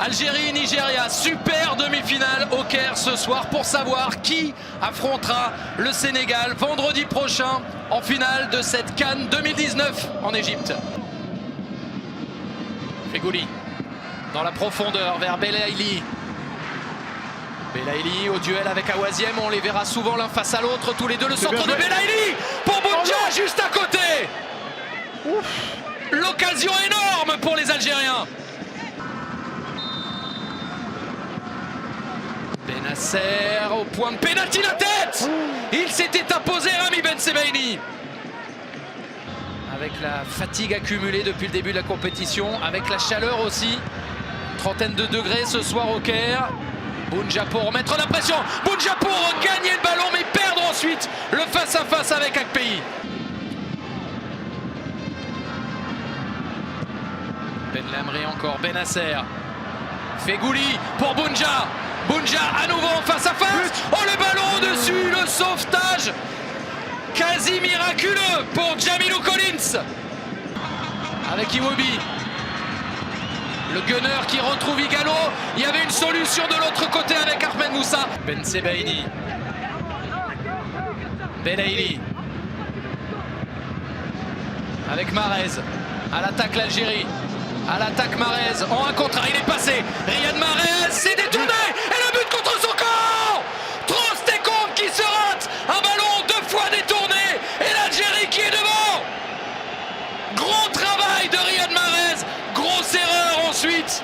Algérie-Nigeria, super demi-finale au Caire ce soir pour savoir qui affrontera le Sénégal vendredi prochain en finale de cette CAN 2019 en Égypte. Fegouli dans la profondeur vers Belaïli. Belaïli au duel avec Awaziem, on les verra souvent l'un face à l'autre, tous les deux. Le centre de Belaïli pour Bounja juste à côté. L'occasion énorme pour les Algériens. Benasser au point de pénalty, la tête. Il s'était imposé Rami Ben Sebaini. Avec la fatigue accumulée depuis le début de la compétition, avec la chaleur aussi. Trentaine de degrés ce soir au Caire. Bounja pour remettre la pression. Bounja pour gagner le ballon mais perdre ensuite le face-à-face avec Akpeyi. Ben Lamri encore, Benasser. Fegouli pour Bounja. Bounja à nouveau en face-à-face. Oh, le ballon au-dessus, le sauvetage quasi miraculeux pour Jamilou Collins. Avec Iwobi. Le gunner qui retrouve Igalo. Il y avait une solution de l'autre côté avec Ahmed Moussa. Ben Sebaini. Belaïli. Avec Mahrez. À l'attaque l'Algérie. À l'attaque Mahrez. En un contre un, il est passé. Riyad Mahrez s'est détourné. Et le but contre son camp. Trostekong qui se rate. Un ballon 2 fois détourné. Et l'Algérie qui est devant. Gros travail de Riyad Mahrez. Grosse erreur ensuite.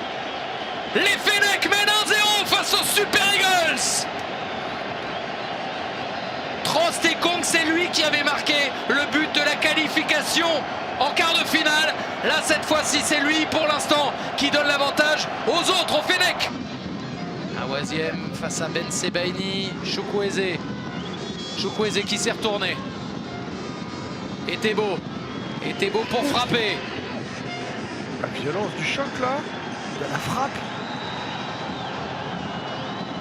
Les Fennecs mènent 1-0 face aux Super Eagles. Trostekong, c'est lui qui avait marqué le but de la qualification en quart de finale. Là, cette fois-ci, c'est lui pour l'instant qui donne l'avantage aux autres, aux Fennecs. Awaziem face à Ben Sebaini. Chukwueze. Chukwueze qui s'est retourné. Et Thébault pour frapper. La violence du choc là, il y a la frappe.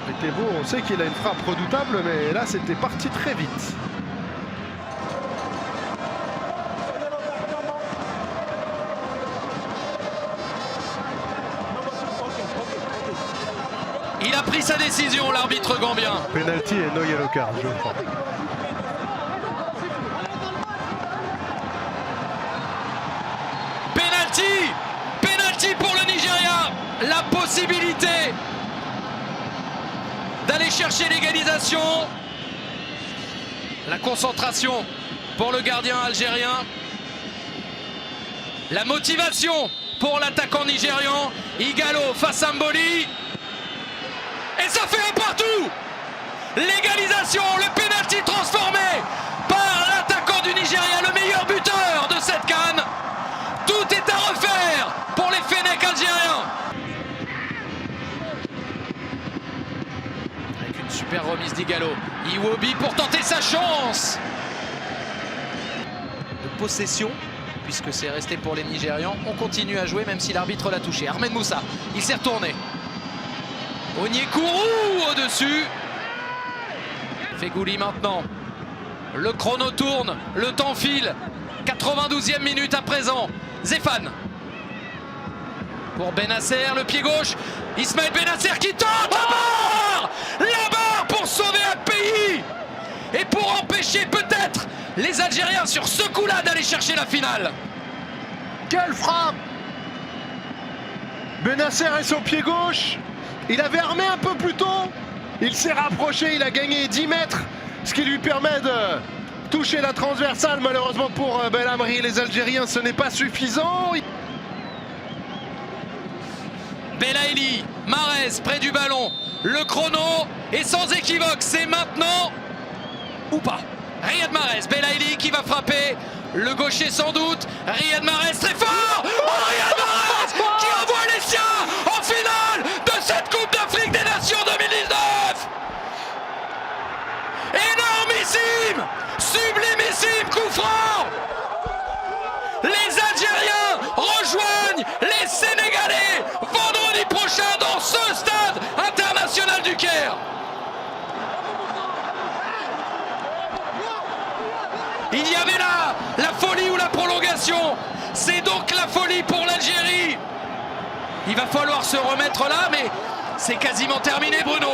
Et Thébault, on sait qu'il a une frappe redoutable, mais là c'était parti très vite. Il a pris sa décision, l'arbitre gambien. Penalty et no yellow card, je crois. Penalty pour le Nigeria. La possibilité d'aller chercher l'égalisation. La concentration pour le gardien algérien. La motivation pour l'attaquant nigérian. Igalo face à Mboli. Et ça fait un partout. L'égalisation, le penalty transformé par l'attaquant du Nigeria, le meilleur buteur de cette CAN. Tout est à refaire pour les Fennecs algériens. Avec une super remise d'Igalo. Iwobi pour tenter sa chance. De possession, puisque c'est resté pour les Nigérians. On continue à jouer même si l'arbitre l'a touché. Ahmed Moussa, il s'est retourné. Onyekuru au-dessus. Fegouli maintenant. Le chrono tourne, le temps file. 92e minute à présent. Zéphane. Pour Benasser, le pied gauche. Ismaël Benasser qui tente la barre. La barre pour sauver Akpeyi. Et pour empêcher peut-être les Algériens sur ce coup-là d'aller chercher la finale. Quelle frappe! Benasser est son pied gauche. Il avait armé un peu plus tôt. Il s'est rapproché, il a gagné 10 mètres. Ce qui lui permet de toucher la transversale. Malheureusement pour Ben Lamri, les Algériens, ce n'est pas suffisant. Belaïli, Mahrez près du ballon. Le chrono est sans équivoque. C'est maintenant ou pas. Riyad Mahrez, Belaïli qui va frapper. Le gaucher sans doute. Riyad Mahrez très fort. Oh, Riyad Mahrez qui envoie les siens en finale de cette Coupe d'Afrique des Nations 2019. Énormissime, sublimissime coup franc. Les Algériens rejoignent les Sénégalais vendredi prochain dans ce stade international du Caire. Il y avait là la folie ou la prolongation. C'est donc la folie pour l'Algérie. Il va falloir se remettre là, mais c'est quasiment terminé, Bruno.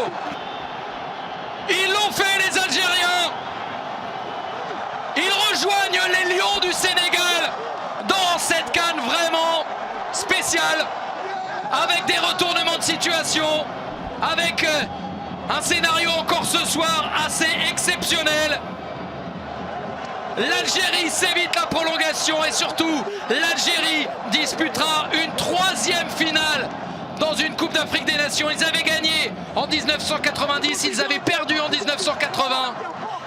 Ils l'ont fait, les Algériens. Ils rejoignent les Lions du Sénégal dans cette CAN vraiment spéciale, avec des retournements de situation, avec un scénario encore ce soir assez exceptionnel. L'Algérie s'évite la prolongation et surtout l'Algérie disputera une 3e finale dans une Coupe d'Afrique des Nations. Ils avaient gagné en 1990, ils avaient perdu en 1980.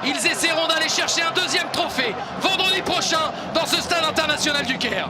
Ils essaieront d'aller chercher un 2e trophée vendredi prochain dans ce stade international du Caire.